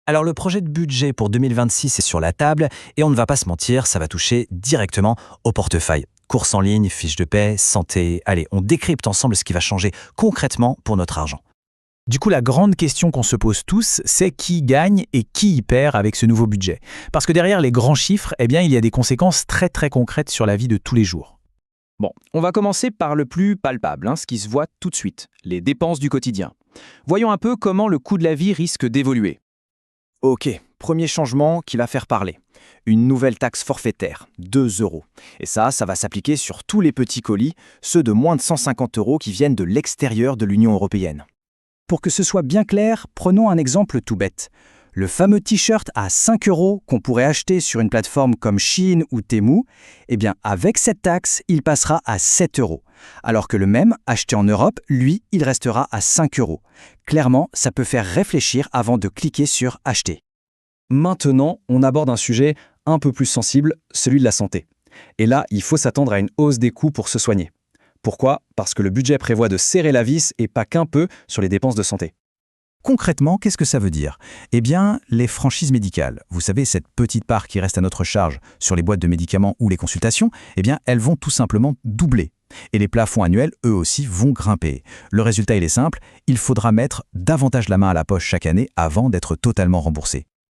Alors le projet de budget pour 2026 est sur la table et on ne va pas se mentir, ça va toucher directement au portefeuille. Courses en ligne, fiches de paie, santé, allez, on décrypte ensemble ce qui va changer concrètement pour notre argent. Du coup, la grande question qu'on se pose tous, c'est qui gagne et qui y perd avec ce nouveau budget. Parce que derrière les grands chiffres, eh bien, il y a des conséquences très très concrètes sur la vie de tous les jours. Bon, on va commencer par le plus palpable, ce qui se voit tout de suite, les dépenses du quotidien. Voyons un peu comment le coût de la vie risque d'évoluer. Ok, premier changement qui va faire parler. Une nouvelle taxe forfaitaire, 2 euros. Et ça va s'appliquer sur tous les petits colis, ceux de moins de 150 euros qui viennent de l'extérieur de l'Union européenne. Pour que ce soit bien clair, prenons un exemple tout bête. Le fameux t-shirt à 5 euros qu'on pourrait acheter sur une plateforme comme Shein ou Temu, eh bien avec cette taxe, il passera à 7 euros. Alors que le même, acheté en Europe, lui, il restera à 5 euros. Clairement, ça peut faire réfléchir avant de cliquer sur Acheter. Maintenant, on aborde un sujet un peu plus sensible, celui de la santé. Et là, il faut s'attendre à une hausse des coûts pour se soigner. Pourquoi ? Parce que le budget prévoit de serrer la vis et pas qu'un peu sur les dépenses de santé. Concrètement, qu'est-ce que ça veut dire ? Eh bien, les franchises médicales, vous savez, cette petite part qui reste à notre charge sur les boîtes de médicaments ou les consultations, eh bien, elles vont tout simplement doubler. Et les plafonds annuels, eux aussi, vont grimper. Le résultat, il est simple, il faudra mettre davantage la main à la poche chaque année avant d'être totalement remboursé.